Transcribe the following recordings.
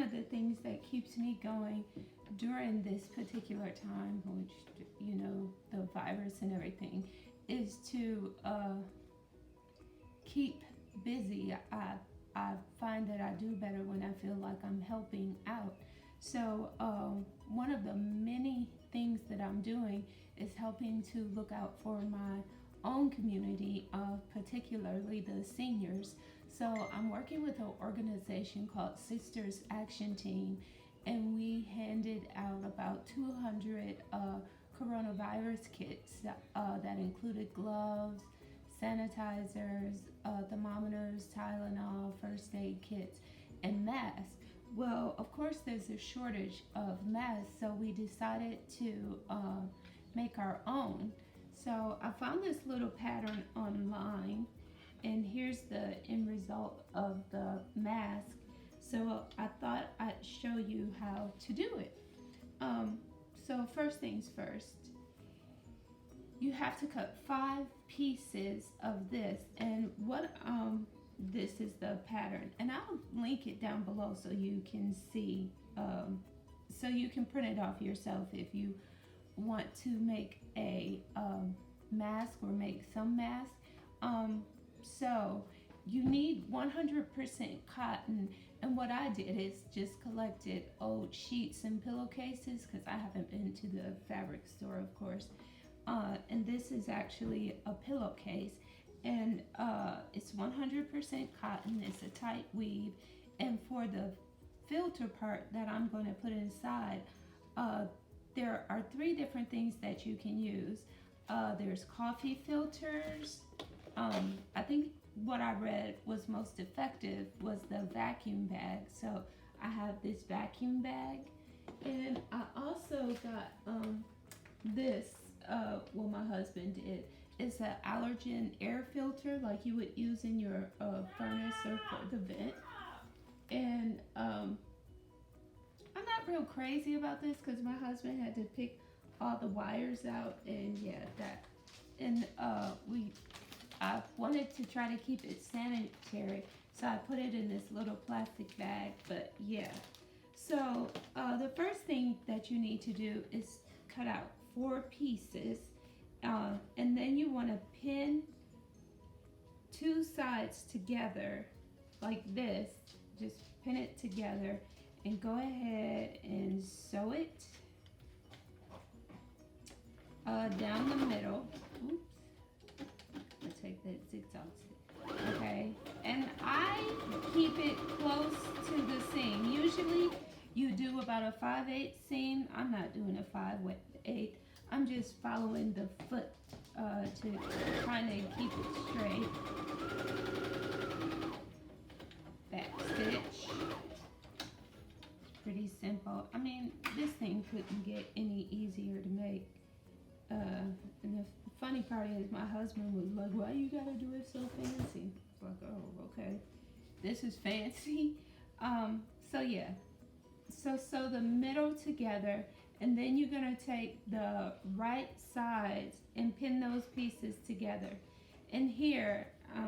of the things that keeps me going during this particular time, which, you know, the virus and everything, is to keep busy. I find that I do better when I feel like I'm helping out. So one of the many things that I'm doing is helping to look out for my own community, particularly the seniors. So I'm working with an organization called Sisters Action Team, and we handed out about 200 coronavirus kits that included gloves, sanitizers, thermometers, Tylenol, first aid kits, and masks. Well, of course, there's a shortage of masks, so we decided to make our own. So I found this little pattern online, and here's the end result of the mask. So I thought I'd show you how to do it. So first things first, you have to cut 5 pieces of this, and what this is the pattern, and I'll link it down below so you can see, so you can print it off yourself if you want to make a mask or make some masks. So you need 100% cotton, and what I did is just collected old sheets and pillowcases, because I haven't been to the fabric store, of course. And this is actually a pillowcase, and it's 100% cotton. It's a tight weave, and for the filter part that I'm going to put inside, there are 3 different things that you can use. There's coffee filters. I think what I read was most effective was the vacuum bag. So I have this vacuum bag, and I also got this. Well, my husband did. It's an allergen air filter like you would use in your furnace or for the vent. And I'm not real crazy about this because my husband had to pick all the wires out, and yeah, that. And I wanted to try to keep it sanitary, so I put it in this little plastic bag. But yeah, so the first thing that you need to do is cut out 4 pieces, and then you want to pin 2 sides together like this. Just pin it together and go ahead and sew it down the middle. Oops, I'll take that zigzag. Okay, and I keep it close to the seam. Usually you do about a 5/8 seam. I'm not doing a 5/8. I'm just following the foot to kind of keep it straight. Back stitch. Pretty simple. I mean, this thing couldn't get any easier to make. And the funny part is my husband was like, why you gotta do it so fancy? It's like, oh, okay. This is fancy. So yeah. So sew the middle together, and then you're gonna take the right sides and pin those pieces together. And here, I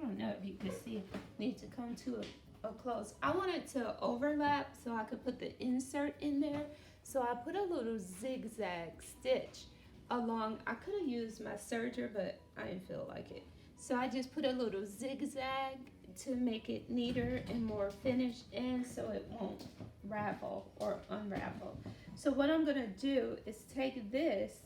don't know if you can see, need to come to a close. I want it to overlap so I could put the insert in there. So I put a little zigzag stitch along. I could have used my serger, but I didn't feel like it. So I just put a little zigzag to make it neater and more finished in, so it won't ravel or unravel. So what I'm gonna do is take this,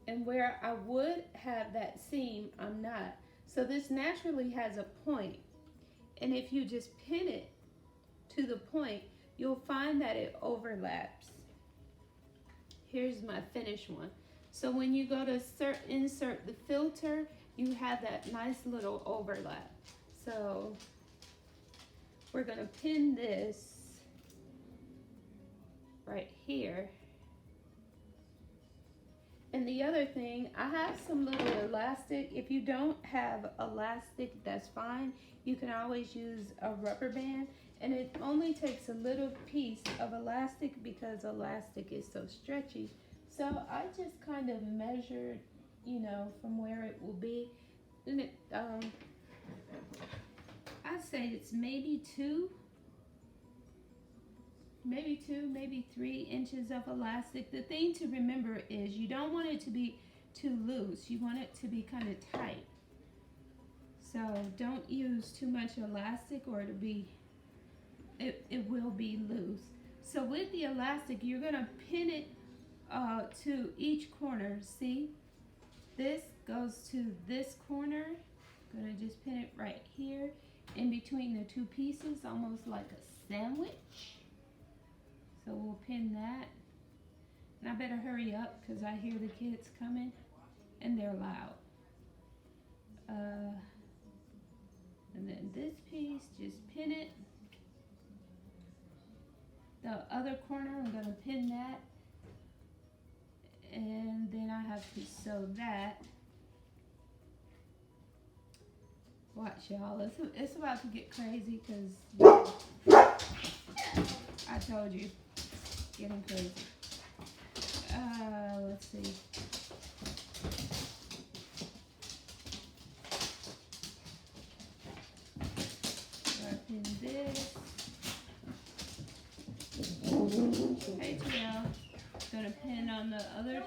and where I would have that seam, I'm not. So this naturally has a point, and if you just pin it to the point, you'll find that it overlaps. Here's my finished one. So when you go to insert the filter, you have that nice little overlap. So we're gonna pin this right here. And the other thing, I have some little elastic. If you don't have elastic, that's fine. You can always use a rubber band, and it only takes a little piece of elastic because elastic is so stretchy. So I just kind of measured, you know, from where it will be. And it, I say it's maybe maybe 3 inches of elastic. The thing to remember is you don't want it to be too loose. You want it to be kind of tight. So don't use too much elastic or it will be loose. So with the elastic, you're gonna pin it to each corner. See, this goes to this corner. I'm gonna just pin it right here in between the two pieces, almost like a sandwich. So we'll pin that. And I better hurry up because I hear the kids coming and they're loud. And then this piece, just pin it. The other corner, I'm going to pin that. And then I have to sew that. Watch, y'all. It's about to get crazy because I told you. It's getting crazy. Let's see. Pin this. Hey, TL. Gonna pin on the other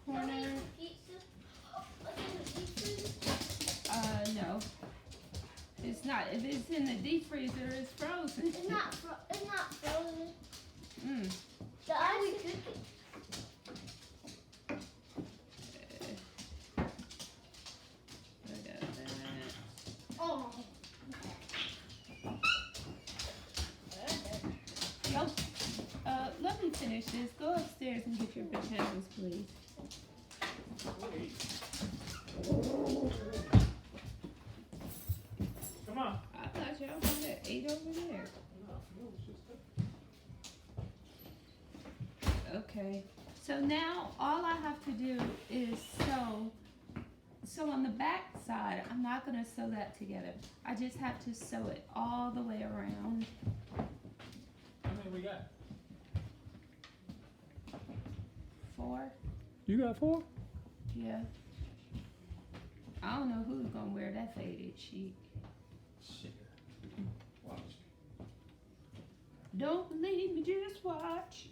corner. No. It's not. If it's in the deep freezer, it's frozen. It's not frozen. The ice is cooking. Oh. Let me finish this. Go upstairs and get your potatoes, please. Come on. I thought y'all wanted 8 over there. Okay. So now all I have to do is sew. So on the back side, I'm not going to sew that together. I just have to sew it all the way around. How many we got? 4. You got 4? Yeah. I don't know who's going to wear that faded sheet. Shit. Watch. Don't believe me, just watch.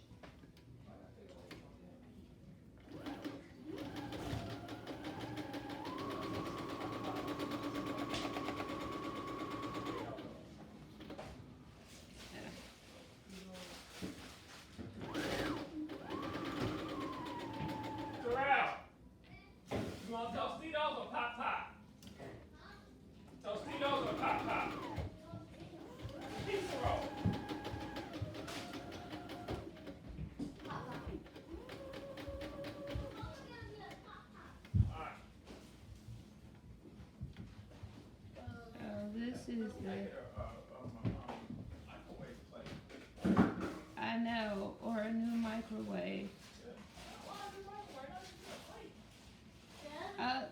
I know, or a new microwave.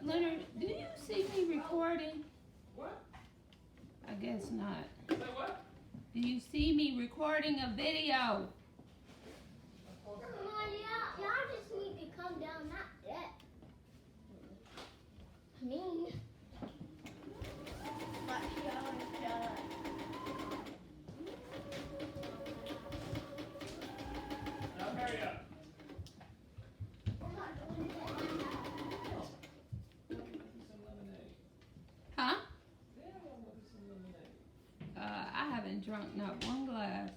Leonard, do you see me recording? What? I guess not. Say what? Do you see me recording a video? Y'all just need to come down, not that. I mean, but Now hurry up. Huh? I haven't drunk not one glass.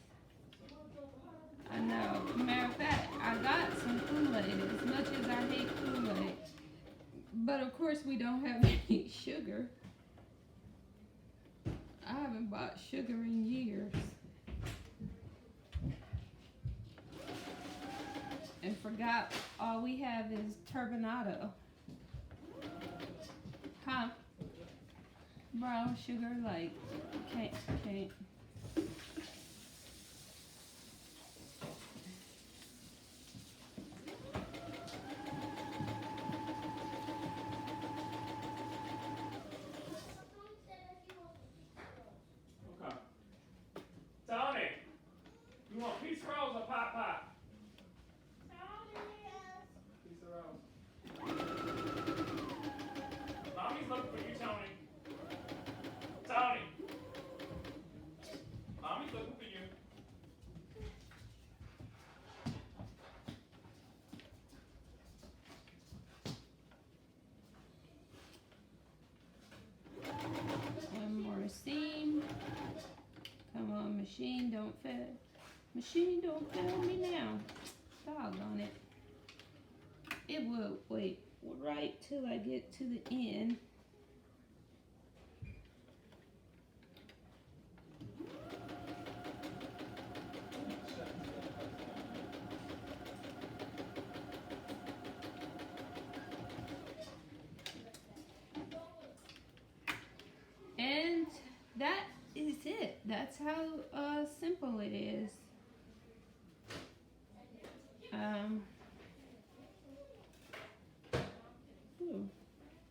I know. Matter of fact, I got some Kool-Aid, as much as I hate Kool-Aid. But of course we don't have any sugar. I haven't bought sugar in years. And forgot all we have is turbinado. Huh? Brown sugar, like, can't. Okay. Tony, you want piece rolls or pot pie? Piece of rolls. Mommy's looking for you, Tony. Tony. Machine don't fail. Machine don't fail me now. Doggone it. It will wait right till I get to the end. And that is it. That's how simple it is.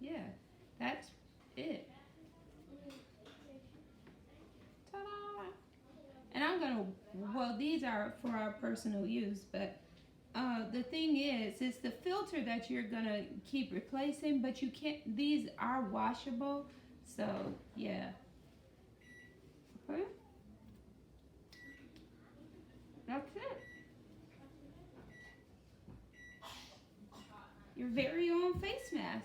Yeah, that's it. Ta-da! And I'm gonna, well, these are for our personal use, but the thing is, it's the filter that you're gonna keep replacing, but you can't, these are washable, so yeah. Okay. That's it. Your very own face mask.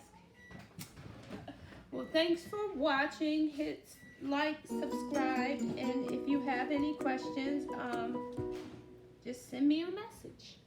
Well, thanks for watching. Hit like, subscribe, and if you have any questions, just send me a message.